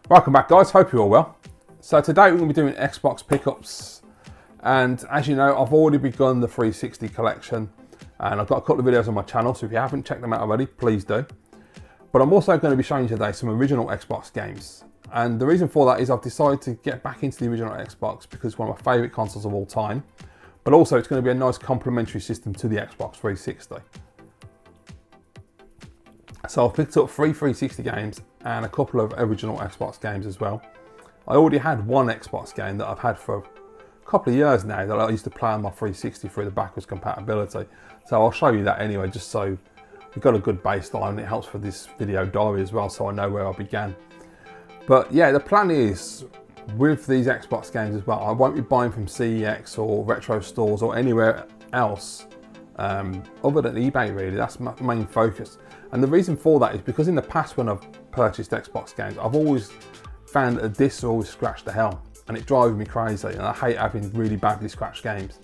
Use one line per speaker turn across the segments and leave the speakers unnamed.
Welcome back, guys, hope you're all well. So today we're going to be doing Xbox pickups, and as you know, I've already begun the 360 collection and I've got a couple of videos on my channel, so if you haven't checked them out already, please do. But I'm also going to be showing you today some original Xbox games, and the reason for that is I've decided to get back into the original Xbox because it's one of my favourite consoles of all time, but also it's going to be a nice complementary system to the Xbox 360. So I've picked up 360 games and a couple of original Xbox games as well. I already had one Xbox game that I've had for a couple of years now that I used to play on my 360 through the backwards compatibility. So I'll show you that anyway, just so we've got a good baseline, and it helps for this video diary as well, so I know where I began. But yeah, the plan is, with these Xbox games as well, I won't be buying from CEX or retro stores or anywhere else other than eBay really. That's my main focus. And the reason for that is because in the past when I've purchased Xbox games, I've always found that the discs always scratch to hell, and it drives me crazy, and I hate having really badly scratched games.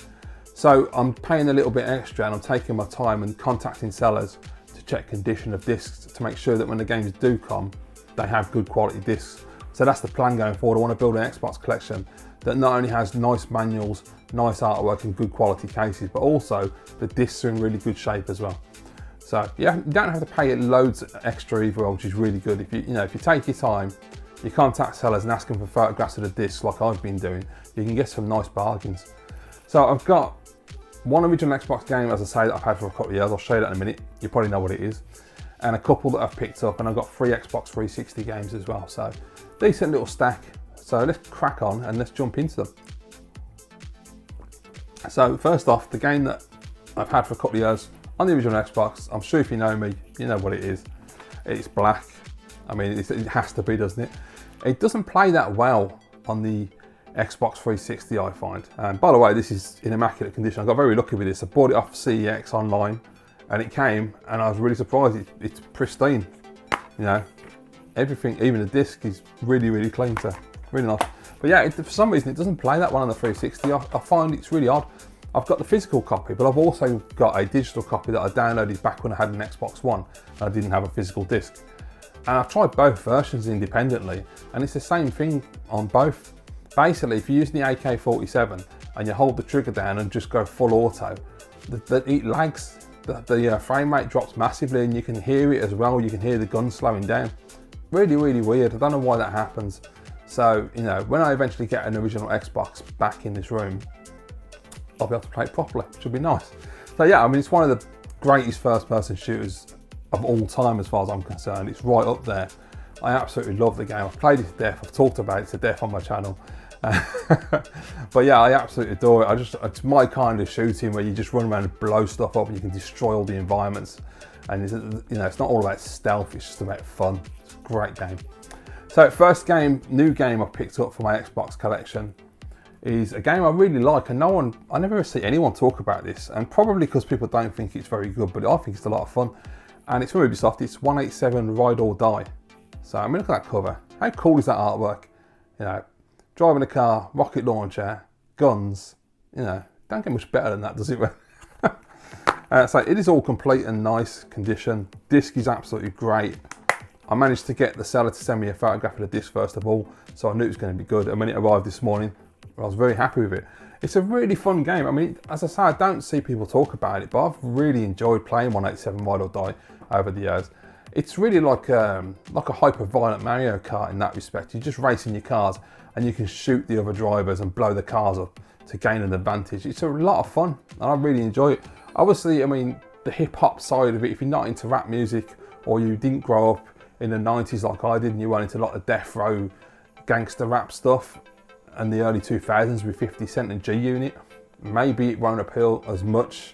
So I'm paying a little bit extra and I'm taking my time and contacting sellers to check condition of discs to make sure that when the games do come, they have good quality discs. So that's the plan going forward. I want to build an Xbox collection that not only has nice manuals, nice artwork and good quality cases, but also the discs are in really good shape as well. So yeah, you don't have to pay loads extra either, which is really good. If you take your time, you contact sellers and ask them for photographs of the discs like I've been doing, you can get some nice bargains. So I've got one original Xbox game, as I say, that I've had for a couple of years. I'll show you that in a minute. You probably know what it is. And a couple that I've picked up, and I've got 3 Xbox 360 games as well. So decent little stack. So let's crack on and let's jump into them. So first off, the game that I've had for a couple of years on the original Xbox, I'm sure if you know me, you know what it is. It's black. I mean, it has to be, doesn't it? It doesn't play that well on the Xbox 360, I find. And by the way, this is in immaculate condition. I got very lucky with this. I bought it off CEX online, and it came, and I was really surprised. It's pristine. You know, everything, even the disc, is really, really clean. So really nice. But yeah, for some reason, it doesn't play that well on the 360. I find it's really odd. I've got the physical copy, but I've also got a digital copy that I downloaded back when I had an Xbox One and I didn't have a physical disc. And I've tried both versions independently, and it's the same thing on both. Basically, if you're using the AK-47 and you hold the trigger down and just go full auto, it lags. The frame rate drops massively, and you can hear it as well. You can hear the gun slowing down. Really, really weird. I don't know why that happens. So, you know, when I eventually get an original Xbox back in this room, I'll be able to play it properly, which will be nice. So yeah, I mean, it's one of the greatest first-person shooters of all time as far as I'm concerned. It's right up there. I absolutely love the game. I've played it to death. I've talked about it to death on my channel. But yeah, I absolutely adore it. It's my kind of shooting where you just run around and blow stuff up and you can destroy all the environments. And it's not all about stealth, it's just about fun. It's a great game. So first game, new game I've picked up for my Xbox collection is a game I really like, and I never see anyone talk about this, and probably because people don't think it's very good, but I think it's a lot of fun. And it's from Ubisoft. It's 187 Ride or Die. So I mean, look at that cover. How cool is that artwork? You know, driving a car, rocket launcher, guns. You know, don't get much better than that, does it? So it is all complete and nice condition. Disc is absolutely great. I managed to get the seller to send me a photograph of the disc first of all, so I knew it was going to be good. And when it arrived this morning, I was very happy with it. It's a really fun game. I mean, as I say, I don't see people talk about it, but I've really enjoyed playing 187 Ride or Die over the years. It's really like a hyper-violent Mario Kart in that respect. You're just racing your cars and you can shoot the other drivers and blow the cars up to gain an advantage. It's a lot of fun and I really enjoy it. Obviously, I mean, the hip-hop side of it, if you're not into rap music or you didn't grow up in the 90s like I did and you went into a lot of death row gangster rap stuff and the early 2000s with 50 Cent and G-Unit, maybe it won't appeal as much,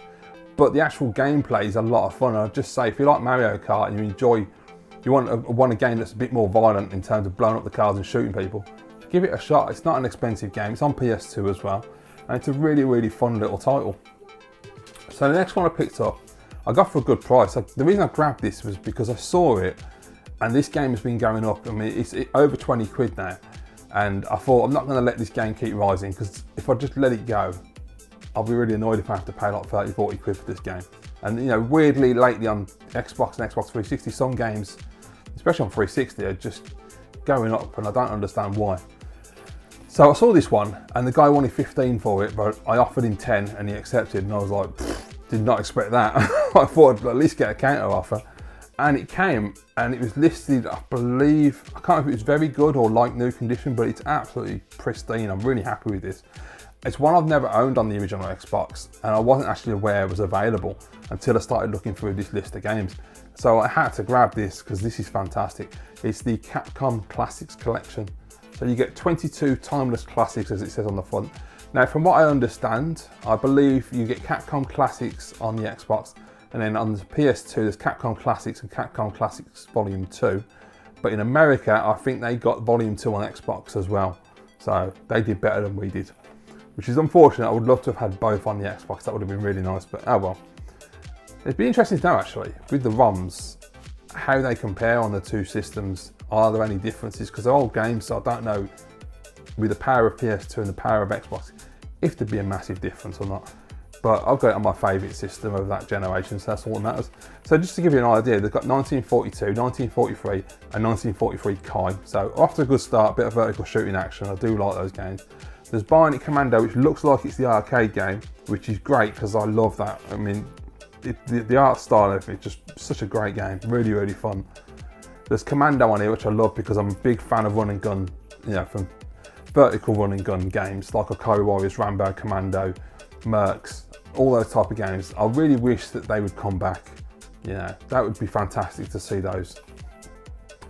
but the actual gameplay is a lot of fun. I'd just say, if you like Mario Kart and you want a game that's a bit more violent in terms of blowing up the cars and shooting people, give it a shot. It's not an expensive game. It's on PS2 as well, and it's a really, really fun little title. So the next one I picked up, I got for a good price. The reason I grabbed this was because I saw it, and this game has been going up. I mean, it's over 20 quid now. And I thought, I'm not going to let this game keep rising, because if I just let it go, I'll be really annoyed if I have to pay like 30, 40 quid for this game. And you know, weirdly lately on Xbox and Xbox 360, some games, especially on 360, are just going up, and I don't understand why. So I saw this one, and the guy wanted 15 for it, but I offered him 10, and he accepted, and I was like, did not expect that. I thought I'd at least get a counter offer. And it came, and it was listed, I believe, I can't remember if it was very good or like new condition, but it's absolutely pristine. I'm really happy with this. It's one I've never owned on the original Xbox, and I wasn't actually aware it was available until I started looking through this list of games. So I had to grab this because this is fantastic. It's the Capcom Classics Collection. So you get 22 timeless classics, as it says on the front. Now, from what I understand, I believe you get Capcom Classics on the Xbox, and then on the PS2, there's Capcom Classics and Capcom Classics Volume 2. But in America, I think they got Volume 2 on Xbox as well. So they did better than we did, which is unfortunate. I would love to have had both on the Xbox. That would have been really nice, but oh well. It'd be interesting to know, actually, with the ROMs, how they compare on the two systems. Are there any differences? Because they're old games, so I don't know, with the power of PS2 and the power of Xbox, if there'd be a massive difference or not. But I've got it on my favourite system of that generation, so that's all that matters. So just to give you an idea, they've got 1942, 1943 and 1943 Kai. So off to a good start, bit of vertical shooting action. I do like those games. There's Bionic Commando, which looks like it's the arcade game, which is great because I love that. I mean, the art style of it is just such a great game, really, really fun. There's Commando on here, which I love because I'm a big fan of run and gun, you know, from vertical run and gun games like Ikari Warriors, Rambo, Commando, Mercs, all those type of games. I really wish that they would come back. You know, that would be fantastic to see those.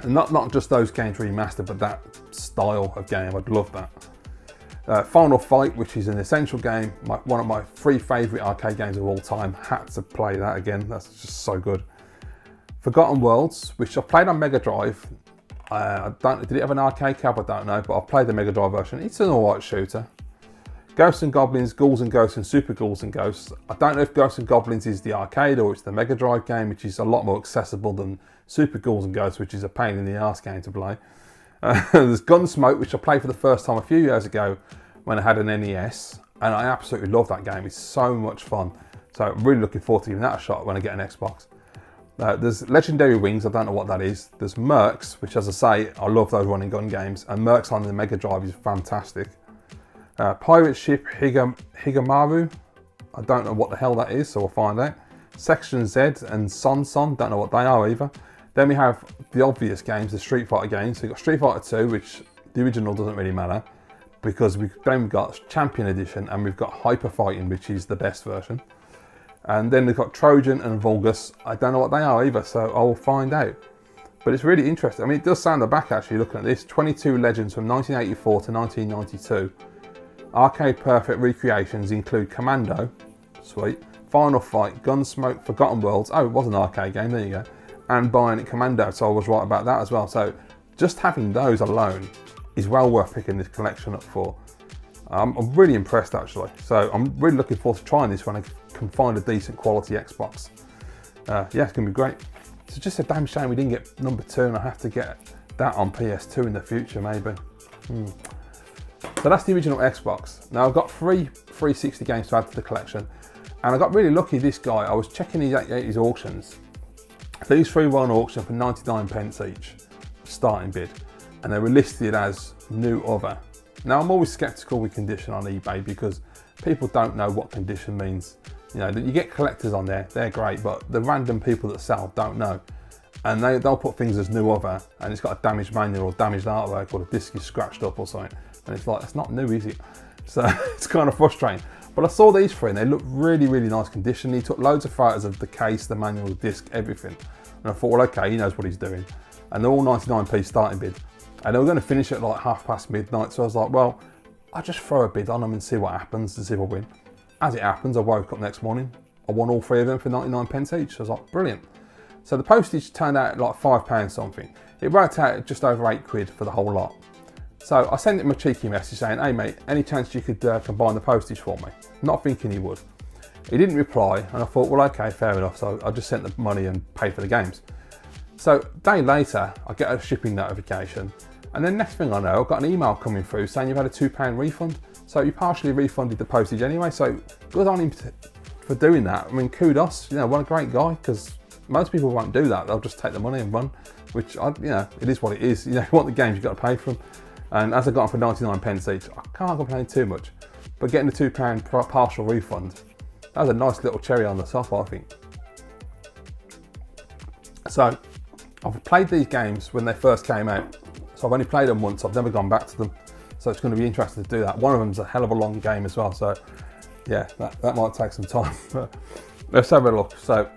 And not just those games remastered, but that style of game. I'd love that. Final Fight, which is an essential game, one of my 3 favourite arcade games of all time. Had to play that again. That's just so good. Forgotten Worlds, which I played on Mega Drive. Did it have an arcade cab? I don't know, but I've played the Mega Drive version. It's an alright shooter. Ghosts and Goblins, Ghouls and Ghosts and Super Ghouls and Ghosts. I don't know if Ghosts and Goblins is the arcade or it's the Mega Drive game, which is a lot more accessible than Super Ghouls and Ghosts, which is a pain in the arse game to play. There's Gunsmoke, which I played for the first time a few years ago when I had an NES, and I absolutely love that game. It's so much fun. So I'm really looking forward to giving that a shot when I get an Xbox. There's Legendary Wings, I don't know what that is. There's Mercs, which, as I say, I love those run and gun games, and Mercs on the Mega Drive is fantastic. Pirate Ship Higamaru, I don't know what the hell that is, so we'll find out. Section Z and Son, don't know what they are either. Then we have the obvious games, the Street Fighter games. So we've got Street Fighter 2, which the original doesn't really matter, because we've got Champion Edition, and we've got Hyper Fighting, which is the best version. And then we've got Trojan and Vulgus. I don't know what they are either, so I'll find out. But it's really interesting. I mean, it does sound the back actually looking at this. 22 legends from 1984 to 1992. Arcade perfect recreations include Commando, sweet, Final Fight, Gunsmoke, Forgotten Worlds. Oh, it was an arcade game, there you go. And Bionic Commando, so I was right about that as well. So just having those alone is well worth picking this collection up for. I'm really impressed actually. So I'm really looking forward to trying this when I can find a decent quality Xbox. Yeah, it's gonna be great. It's just a damn shame we didn't get number 2, and I have to get that on PS2 in the future maybe. So that's the original Xbox. Now I've got 3 360 games to add to the collection, and I got really lucky. This guy, I was checking his auctions. These 3 were on auction for 99 pence each, starting bid, and they were listed as new other. Now I'm always skeptical with condition on eBay because people don't know what condition means. You know, you get collectors on there, they're great, but the random people that sell don't know. And they'll put things as new other, and it's got a damaged manual or damaged artwork, or the disc is scratched up or something. And it's like, that's not new, is it? So it's kind of frustrating. But I saw these 3 and they look really, really nice condition. He took loads of photos of the case, the manual, the disc, everything. And I thought, well, okay, he knows what he's doing. And they're all 99p starting bid. And they were going to finish at like midnight. So I was like, well, I'll just throw a bid on them and see what happens and see if I win. As it happens, I woke up next morning. I won all 3 of them for 99 pence each. So I was like, brilliant. So the postage turned out like £5 something. It worked out at just over £8 for the whole lot. So I sent him a cheeky message saying, hey mate, any chance you could combine the postage for me? Not thinking he would. He didn't reply, and I thought, well, okay, fair enough. So I just sent the money and paid for the games. So a day later, I get a shipping notification, and then next thing I know, I've got an email coming through saying you've had a £2 refund. So you partially refunded the postage anyway. So good on him for doing that. I mean, kudos. You know, what a great guy, because most people won't do that. They'll just take the money and run. which it is what it is. You want the games, you've got to pay for them. And as I got them for 99 pence each, I can't complain too much. But getting the £2 partial refund, that was a nice little cherry on the top, I think. So I've played these games when they first came out. So I've only played them once, I've never gone back to them. So it's going to be interesting to do that. One of them's a hell of a long game as well. So yeah, that might take some time. But let's have a look. So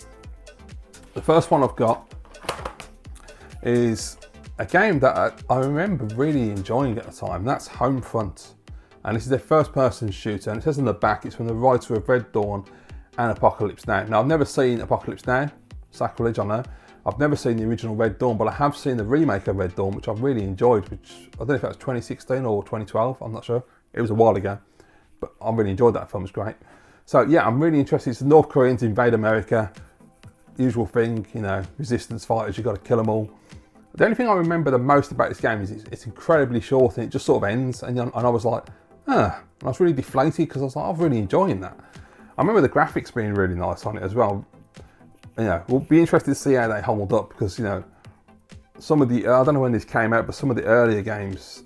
the first one I've got is a game that I remember really enjoying at the time. That's Homefront. And this is their first person shooter. And it says on the back, it's from the writer of Red Dawn and Apocalypse Now. Now I've never seen Apocalypse Now, sacrilege I know. I've never seen the original Red Dawn, but I have seen the remake of Red Dawn, which I've really enjoyed, which I don't know if that was 2016 or 2012, I'm not sure. It was a while ago, but I really enjoyed that film, it was great. So yeah, I'm really interested. It's the North Koreans invade America, usual thing, resistance fighters, you've got to kill them all. The only thing I remember the most about this game is it's incredibly short and it just sort of ends, and I was like, and I was really deflated because I was like, I'm really enjoying that. I remember the graphics being really nice on it as well. We'll be interested to see how they hold up because, some of the, I don't know when this came out, but some of the earlier games,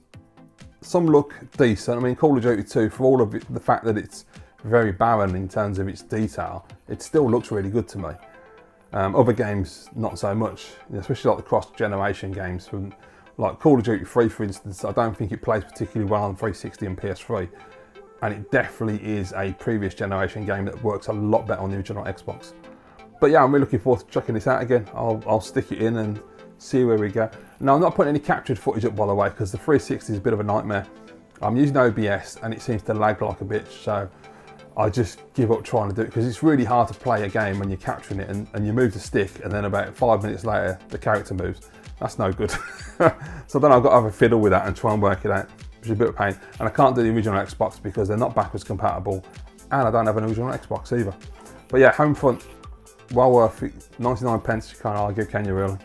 some look decent. I mean, Call of Duty 2, for all of it, the fact that it's very barren in terms of its detail, it still looks really good to me. Other games, not so much, especially like the cross-generation games from like Call of Duty 3, for instance. I don't think it plays particularly well on 360 and PS3. And it definitely is a previous generation game that works a lot better on the original Xbox. But yeah, I'm really looking forward to checking this out again. I'll stick it in and see where we go. Now, I'm not putting any captured footage up, by the way, because the 360 is a bit of a nightmare. I'm using OBS and it seems to lag like a bitch, so I just give up trying to do it because it's really hard to play a game when you're capturing it and you move the stick and then about 5 minutes later the character moves. That's no good. So then I've got to have a fiddle with that and try and work it out, which is a bit of a pain. And I can't do the original Xbox because they're not backwards compatible and I don't have an original Xbox either. But yeah, Homefront, well worth it. 99 pence, you can't argue, can you really?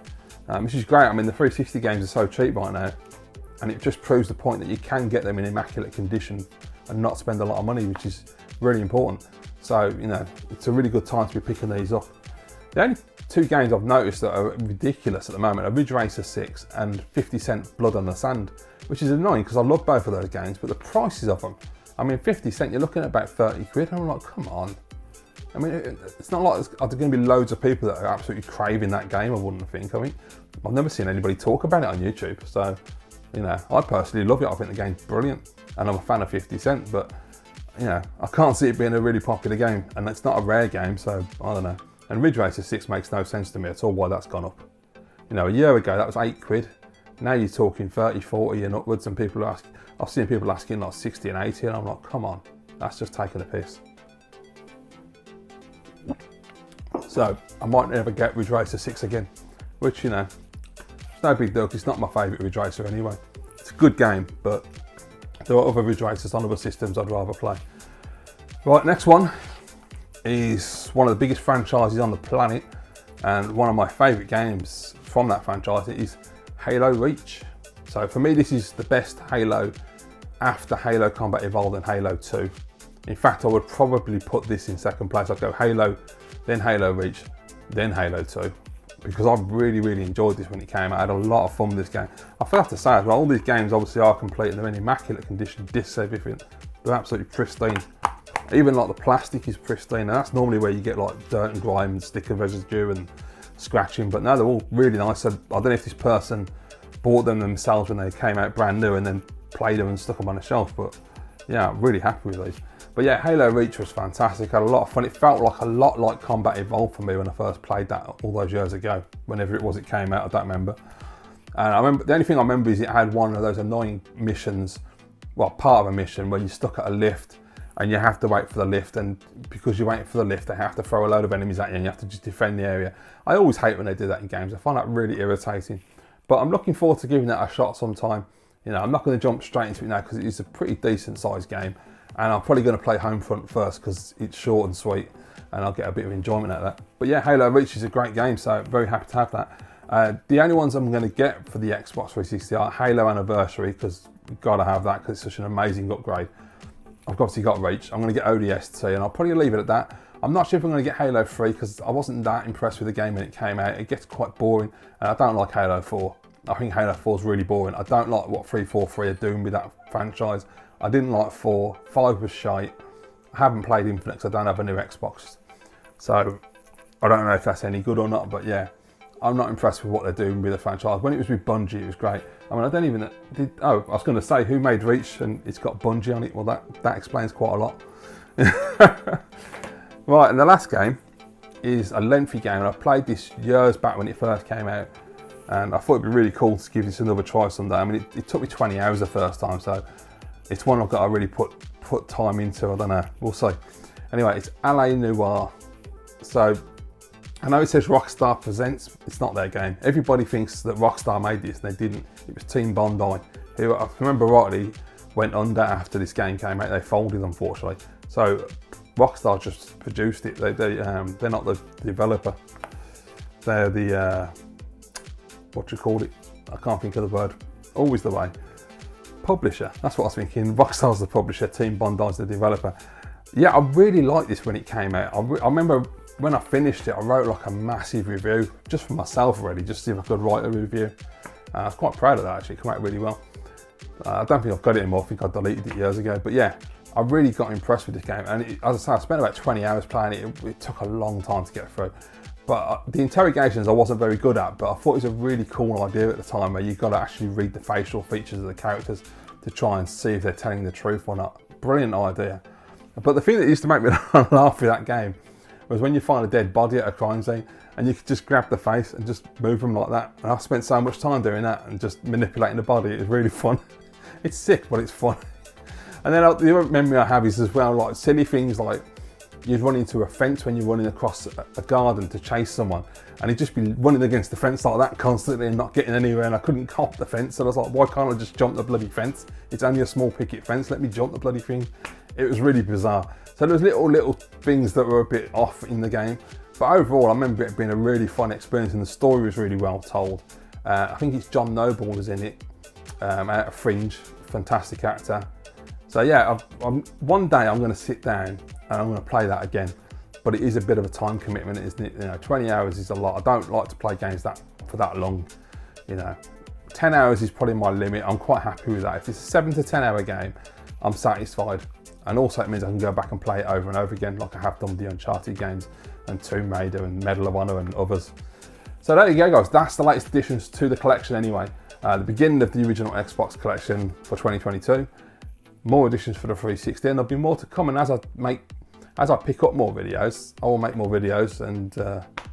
Which is great. I mean, the 360 games are so cheap right now, and it just proves the point that you can get them in immaculate condition and not spend a lot of money, which is really important. So, it's a really good time to be picking these up. The only two games I've noticed that are ridiculous at the moment are Ridge Racer 6 and 50 Cent Blood on the Sand, which is annoying because I love both of those games, but the prices of them, I mean, 50 Cent, you're looking at about 30 quid, and I'm like, come on. I mean, it's not like there's going to be loads of people that are absolutely craving that game, I wouldn't think. I mean, I've never seen anybody talk about it on YouTube. So, I personally love it. I think the game's brilliant. And I'm a fan of 50 Cent, but, I can't see it being a really popular game. And it's not a rare game, so I don't know. And Ridge Racer 6 makes no sense to me at all why that's gone up. A year ago, that was 8 quid. Now you're talking 30, 40 and upwards, and I've seen people asking like 60 and 80, and I'm like, come on, that's just taking a piss. So I might never get Ridge Racer 6 again, which, it's no big deal, it's not my favourite Ridge Racer anyway. It's a good game, but there are other Ridge Racers on other systems I'd rather play. Right, next one is one of the biggest franchises on the planet, and one of my favourite games from that franchise is Halo Reach. So for me, this is the best Halo after Halo Combat Evolved and Halo 2. In fact, I would probably put this in second place. I'd go Halo, then Halo Reach, then Halo 2, because I really, really enjoyed this when it came out. I had a lot of fun with this game. I forgot to say as well, all these games obviously are complete and they're in immaculate condition, discs, everything. They're absolutely pristine. Even like the plastic is pristine, and that's normally where you get like dirt and grime and sticker residue and scratching, but no, they're all really nice. So I don't know if this person bought them themselves when they came out brand new and then played them and stuck them on the shelf, but yeah, I'm really happy with these. But yeah, Halo Reach was fantastic. I had a lot of fun. It felt like a lot like Combat Evolved for me when I first played that all those years ago, whenever it was it came out, I don't remember. And I remember, the only thing I remember is it had one of those annoying missions, well, part of a mission where you're stuck at a lift and you have to wait for the lift, and because you're waiting for the lift, they have to throw a load of enemies at you and you have to just defend the area. I always hate when they do that in games. I find that really irritating. But I'm looking forward to giving that a shot sometime. I'm not going to jump straight into it now because it is a pretty decent sized game. And I'm probably going to play Homefront first because it's short and sweet and I'll get a bit of enjoyment out of that. But yeah, Halo Reach is a great game, so very happy to have that. The only ones I'm going to get for the Xbox 360 are Halo Anniversary, because you've got to have that because it's such an amazing upgrade. I've obviously got Reach. I'm going to get ODST and I'll probably leave it at that. I'm not sure if I'm going to get Halo 3 because I wasn't that impressed with the game when it came out. It gets quite boring, and I don't like Halo 4. I think Halo 4 is really boring. I don't like what 343 are doing with that franchise. I didn't like 4. 5 was shite. I haven't played Infinite because I don't have a new Xbox. So I don't know if that's any good or not, but yeah, I'm not impressed with what they're doing with the franchise. When it was with Bungie, it was great. I mean, I don't even... I was going to say, who made Reach and it's got Bungie on it? Well, that explains quite a lot. Right, and the last game is a lengthy game, and I played this years back when it first came out, and I thought it'd be really cool to give this another try someday. I mean, it took me 20 hours the first time, so it's one I've got to really put time into. I don't know, we'll see. Anyway, it's LA Noire. So I know it says Rockstar Presents. It's not their game. Everybody thinks that Rockstar made this, and they didn't. It was Team Bondi, who, if I remember rightly, went under after this game came out. They folded, unfortunately. So Rockstar just produced it. They're not the developer. They're the what you call it? I can't think of the word. Always the way. Publisher. That's what I was thinking. Rockstar's the publisher. Team Bondi's the developer. Yeah, I really liked this when it came out. I remember when I finished it, I wrote like a massive review just for myself, really, just to see if I could write a review. I was quite proud of that, actually. It came out really well. I don't think I've got it anymore. I think I deleted it years ago. But yeah, I really got impressed with this game. And as I say, I spent about 20 hours playing it. It took a long time to get through. But the interrogations I wasn't very good at, but I thought it was a really cool idea at the time where you've got to actually read the facial features of the characters to try and see if they're telling the truth or not. Brilliant idea. But the thing that used to make me laugh with that game was when you find a dead body at a crime scene and you could just grab the face and just move them like that. And I spent so much time doing that and just manipulating the body. It was really fun. It's sick, but it's fun. And then the other memory I have is as well, like silly things like you'd run into a fence when you're running across a garden to chase someone, and he'd just be running against the fence like that constantly and not getting anywhere, and I couldn't hop the fence. So I was like, why can't I just jump the bloody fence? It's only a small picket fence, let me jump the bloody thing. It was really bizarre. So there was little things that were a bit off in the game, but overall I remember it being a really fun experience, and the story was really well told. I think it's John Noble was in it, out of Fringe, fantastic actor. So yeah, one day I'm going to sit down and I'm going to play that again, but it is a bit of a time commitment, isn't it? You know, 20 hours is a lot. I don't like to play games for that long. You know, 10 hours is probably my limit. I'm quite happy with that. If it's a 7 to 10 hour game, I'm satisfied. And also it means I can go back and play it over and over again, like I have done with the Uncharted games and Tomb Raider and Medal of Honor and others. So there you go, guys. That's the latest additions to the collection anyway. The beginning of the original Xbox collection for 2022. More additions for the 360, and there'll be more to come. And as I pick up more videos, I will make more videos and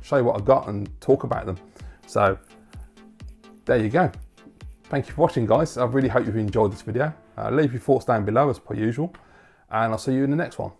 show you what I've got and talk about them. So there you go. Thank you for watching, guys. I really hope you've enjoyed this video. Leave your thoughts down below as per usual, and I'll see you in the next one.